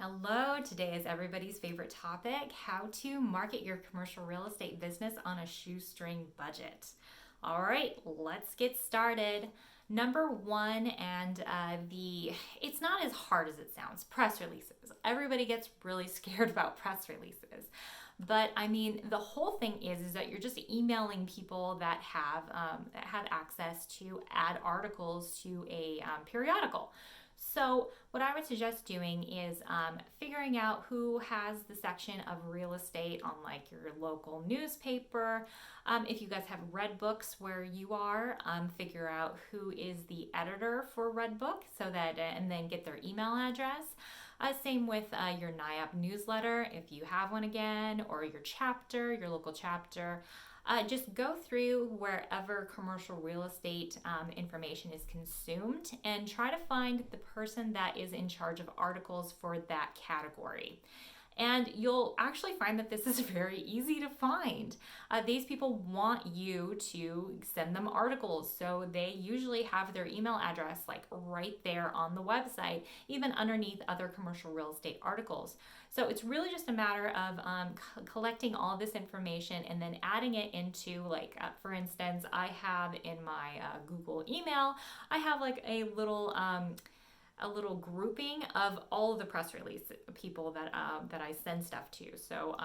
Hello, today is everybody's favorite topic, how to market your commercial real estate business on a shoestring budget. All right, let's get started. Number one, it's not as hard as it sounds, press releases. Everybody gets really scared about press releases. But I mean, the whole thing is that you're just emailing people that have access to add articles to a periodical. So what I would suggest doing is figuring out who has the section of real estate on like your local newspaper. If you guys have Red Books where you are, figure out who is the editor for Red Book and then get their email address. Same with your NIAP newsletter, if you have one again, or your local chapter. Just go through wherever commercial real estate information is consumed and try to find the person that is in charge of articles for that category. And you'll actually find that this is very easy to find. These people want you to send them articles, so they usually have their email address like right there on the website, even underneath other commercial real estate articles. So it's really just a matter of collecting all this information and then adding it into for instance, I have in my Google email, I have like a little grouping of all of the press release people that I send stuff to. So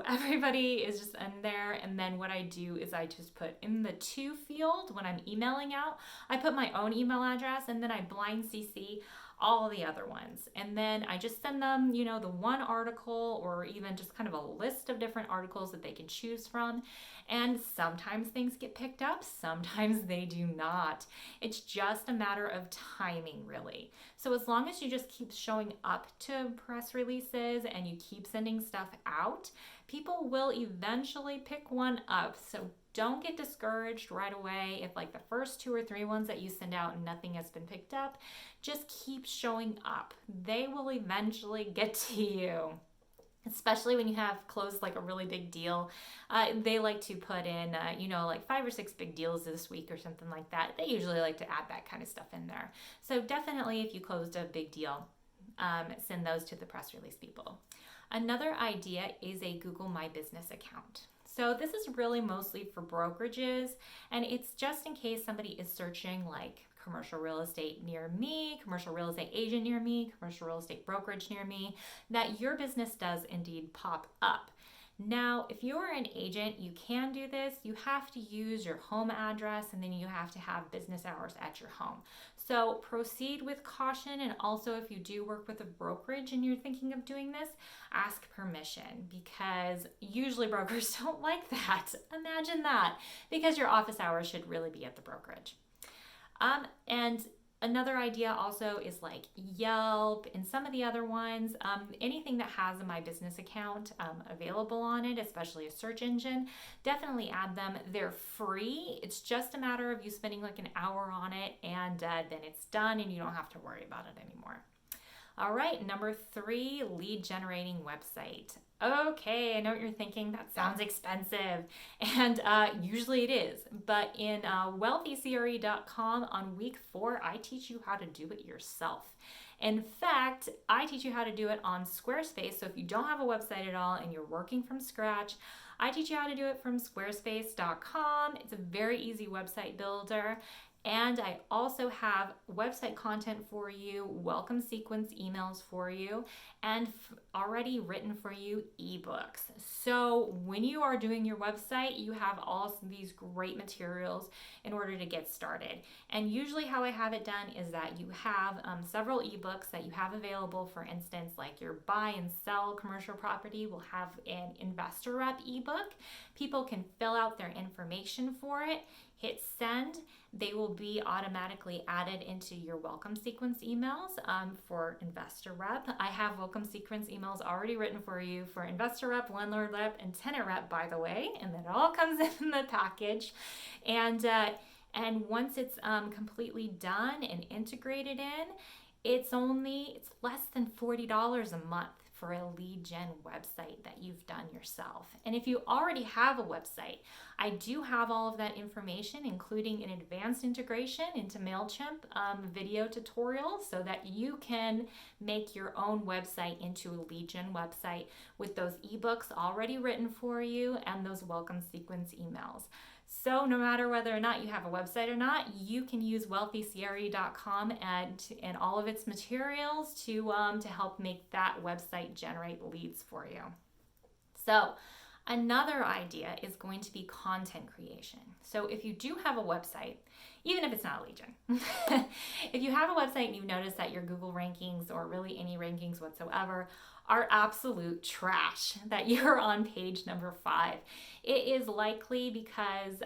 everybody is just in there, and then what I do is I just put in the to field when I'm emailing out, I put my own email address, and then I blind CC all the other ones. And then I just send them, the one article or even just kind of a list of different articles that they can choose from. And sometimes things get picked up, sometimes they do not. It's just a matter of timing, really. So as long as you just keep showing up to press releases and you keep sending stuff out, people will eventually pick one up. So don't get discouraged right away if like the first 2 or 3 ones that you send out and nothing has been picked up. Just keep showing up. They will eventually get to you. Especially when you have closed like a really big deal. They like to put in, like 5 or 6 big deals this week or something like that. They usually like to add that kind of stuff in there. So definitely if you closed a big deal, send those to the press release people. Another idea is a Google My Business account. So this is really mostly for brokerages, and it's just in case somebody is searching like commercial real estate near me, commercial real estate agent near me, commercial real estate brokerage near me, that your business does indeed pop up. Now, if you're an agent, you can do this. You have to use your home address, and then you have to have business hours at your home. So proceed with caution, and also if you do work with a brokerage and you're thinking of doing this, ask permission, because usually brokers don't like that. Imagine that, because your office hours should really be at the brokerage. And another idea also is like Yelp and some of the other ones, anything that has a My Business account available on it, especially a search engine, definitely add them. They're free. It's just a matter of you spending like an hour on it, and then it's done and you don't have to worry about it anymore. All right, number 3, lead generating website. Okay, I know what you're thinking. That sounds expensive, and usually it is. But in wealthycre.com on week 4, I teach you how to do it yourself. In fact, I teach you how to do it on Squarespace. So if you don't have a website at all and you're working from scratch, I teach you how to do it from squarespace.com. It's a very easy website builder. And I also have website content for you, welcome sequence emails for you, and already written for you ebooks. So when you are doing your website, you have all these great materials in order to get started. And usually how I have it done is that you have several ebooks that you have available. For instance, like your buy and sell commercial property will have an investor rep ebook. People can fill out their information for it, hit send. They will be automatically added into your welcome sequence emails for investor rep. I have welcome sequence emails already written for you for investor rep, landlord rep, and tenant rep, by the way, and that all comes in the package. And once it's completely done and integrated in, it's less than $40 a month for a lead gen website that you've done yourself. And if you already have a website, I do have all of that information, including an advanced integration into MailChimp video tutorial so that you can make your own website into a lead gen website with those ebooks already written for you and those welcome sequence emails. So no matter whether or not you have a website or not, you can use wealthycre.com and all of its materials to help make that website generate leads for you. So another idea is going to be content creation. So if you do have a website, even if it's not a lead gen, if you have a website and you've noticed that your Google rankings or really any rankings whatsoever are absolute trash, that you're on page number 5, it is likely because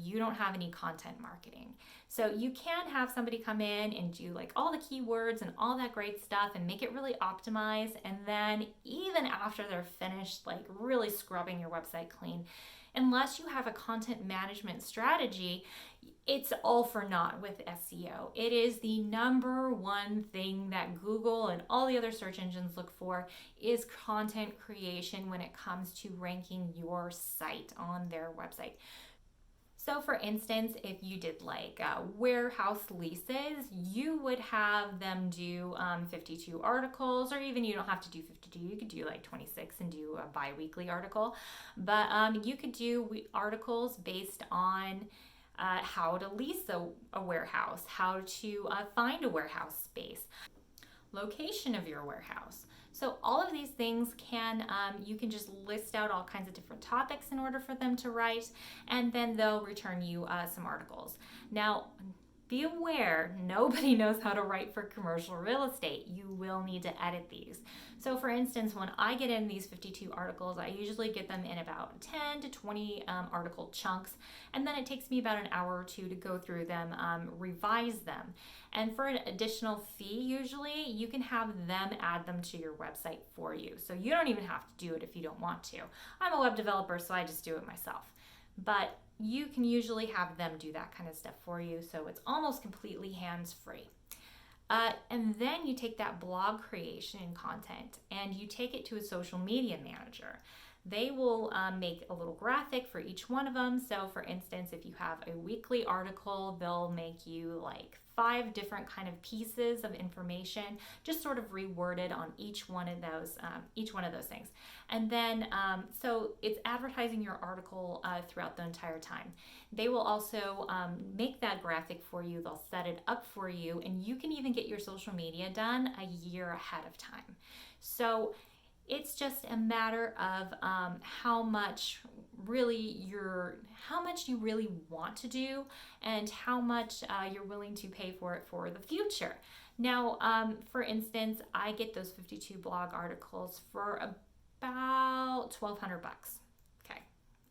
you don't have any content marketing. So you can have somebody come in and do like all the keywords and all that great stuff and make it really optimized. And then even after they're finished, like really scrubbing your website clean, unless you have a content management strategy, it's all for naught with SEO. It is the number one thing that Google and all the other search engines look for is content creation when it comes to ranking your site on their website. So for instance, if you did like warehouse leases, you would have them do 52 articles, or even you don't have to do 52, you could do like 26 and do a bi-weekly article. But you could do articles based on how to lease a warehouse, how to find a warehouse space, location of your warehouse. So all of these things you can just list out all kinds of different topics in order for them to write, and then they'll return you some articles. Now, be aware, nobody knows how to write for commercial real estate. You will need to edit these. So for instance, when I get in these 52 articles, I usually get them in about 10 to 20 article chunks. And then it takes me about an hour or two to go through them, revise them. And for an additional fee, usually you can have them add them to your website for you. So you don't even have to do it if you don't want to. I'm a web developer, so I just do it myself. But you can usually have them do that kind of stuff for you, so it's almost completely hands-free. And then you take that blog creation and content and you take it to a social media manager. They will make a little graphic for each one of them. So for instance, if you have a weekly article, they'll make you like 5 different kind of pieces of information, just sort of reworded on each one of those things. And then, so it's advertising your article throughout the entire time. They will also make that graphic for you. They'll set it up for you, and you can even get your social media done a year ahead of time. So it's just a matter of how much you really want to do and how much you're willing to pay for it for the future. Now, for instance, I get those 52 blog articles for about $1,200. Okay.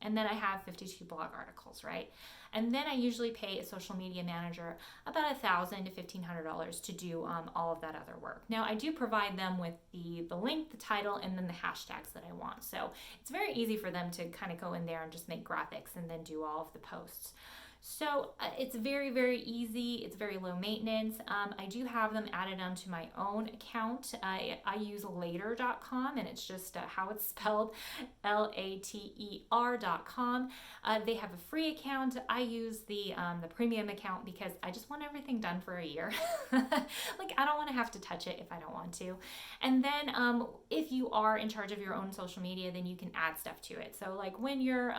And then I have 52 blog articles, right? And then I usually pay a social media manager about $1,000 to $1,500 to do all of that other work. Now, I do provide them with the link, the title, and then the hashtags that I want. So it's very easy for them to kind of go in there and just make graphics and then do all of the posts. So it's very, very easy. It's very low maintenance. I do have them added onto my own account. I use later.com, and it's just how it's spelled, later.com. They have a free account. I use the premium account because I just want everything done for a year. Like, I don't want to have to touch it if I don't want to. And then if you are in charge of your own social media, then you can add stuff to it. So like when you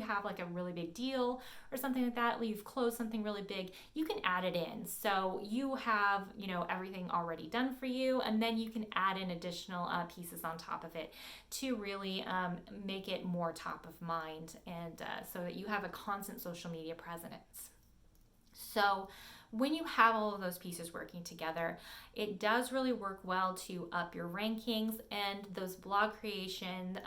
have like a really big deal or something like that, you've closed something really big, you can add it in. So you have, everything already done for you, and then you can add in additional pieces on top of it to really make it more top of mind, and so that you have a constant social media presence. So when you have all of those pieces working together, it does really work well to up your rankings, and those blog creation,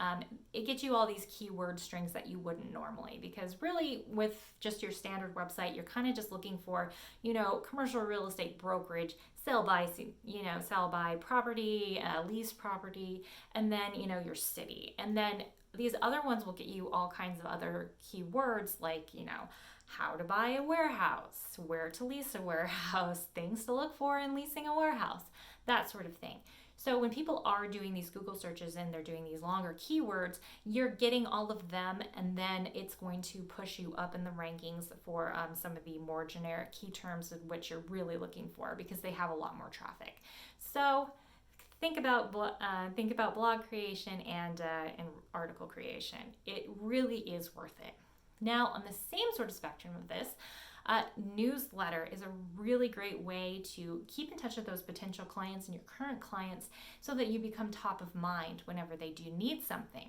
it gets you all these keyword strings that you wouldn't normally, because really with just your standard website, you're kind of just looking for, commercial real estate brokerage, sell by property, lease property, and then, your city. And then these other ones will get you all kinds of other keywords like, how to buy a warehouse, where to lease a warehouse, things to look for in leasing a warehouse, that sort of thing. So when people are doing these Google searches and they're doing these longer keywords, you're getting all of them, and then it's going to push you up in the rankings for some of the more generic key terms of which you're really looking for, because they have a lot more traffic. So think about blog creation and article creation. It really is worth it. Now, on the same sort of spectrum of this, newsletter is a really great way to keep in touch with those potential clients and your current clients so that you become top of mind whenever they do need something.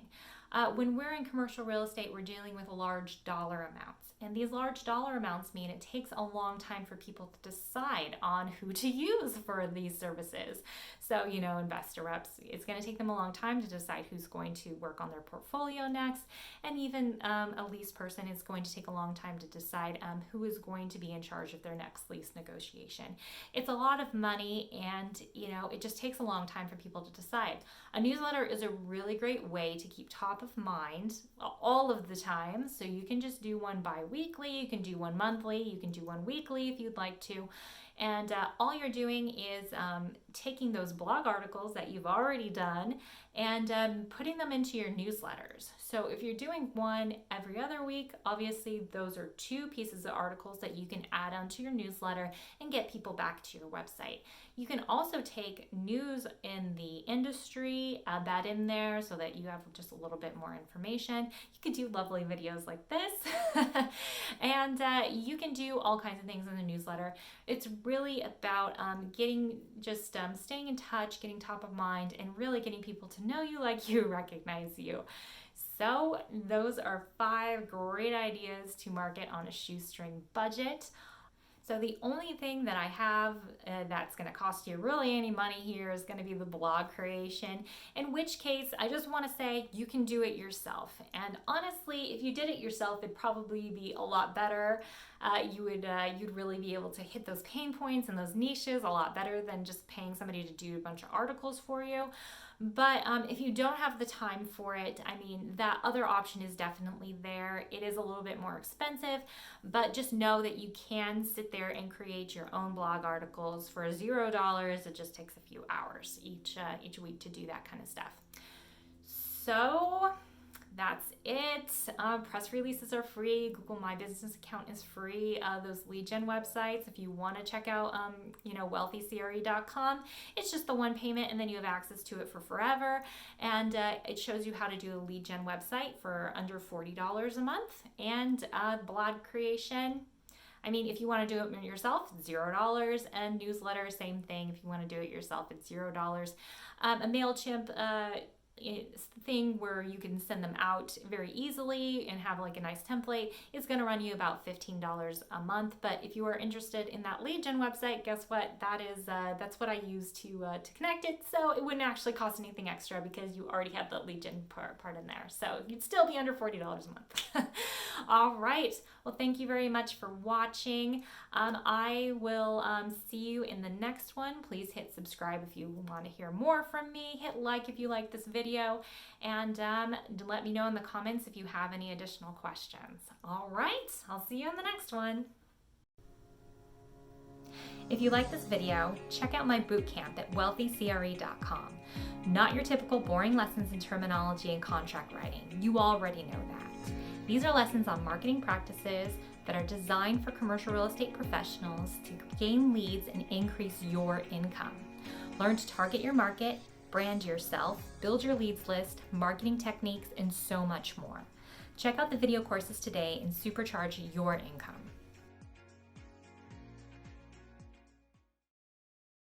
When we're in commercial real estate, we're dealing with large dollar amounts. And these large dollar amounts mean it takes a long time for people to decide on who to use for these services. So, investor reps, it's going to take them a long time to decide who's going to work on their portfolio next. And even a lease person is going to take a long time to decide who is going to be in charge of their next lease negotiation. It's a lot of money, and, it just takes a long time for people to decide. A newsletter is a really great way to keep top of mind all of the time. So you can just do one bi-weekly, you can do one monthly, you can do one weekly if you'd like to. And all you're doing is taking those blog articles that you've already done and putting them into your newsletters. So if you're doing one every other week, obviously those are 2 pieces of articles that you can add onto your newsletter and get people back to your website. You can also take news in the industry, add that in there so that you have just a little bit more information. You can do lovely videos like this and you can do all kinds of things in the newsletter. It's really about staying in touch, getting top of mind, and really getting people to know you, like you, recognize you. So those are 5 great ideas to market on a shoestring budget. So the only thing that I have that's going to cost you really any money here is going to be the blog creation, in which case I just want to say you can do it yourself. And honestly, if you did it yourself, it'd probably be a lot better. You'd really be able to hit those pain points and those niches a lot better than just paying somebody to do a bunch of articles for you. But if you don't have the time for it, that other option is definitely there. It is a little bit more expensive, but just know that you can sit there and create your own blog articles for $0. It just takes a few hours each week to do that kind of stuff. So that's it. Press releases are free. Google My Business account is free. Those lead gen websites, if you want to check out, wealthycre.com, it's just the one payment, and then you have access to it for forever. And it shows you how to do a lead gen website for under $40 a month. And blog creation, if you want to do it yourself, $0. And newsletter, same thing. If you want to do it yourself, it's $0. A MailChimp thing where you can send them out very easily and have like a nice template, it's going to run you about $15 a month. But if you are interested in that lead gen website, guess what? That's what I use to connect it. So it wouldn't actually cost anything extra because you already have the lead gen part in there. So you'd still be under $40 a month. All right. Well, thank you very much for watching. I will see you in the next one. Please hit subscribe if you want to hear more from me. Hit like if you like this video, and let me know in the comments if you have any additional questions. All right, I'll see you in the next one. If you like this video, check out my bootcamp at wealthycre.com. Not your typical boring lessons in terminology and contract writing. You already know that. These are lessons on marketing practices that are designed for commercial real estate professionals to gain leads and increase your income. Learn to target your market, brand yourself, build your leads list, marketing techniques, and so much more. Check out the video courses today and supercharge your income.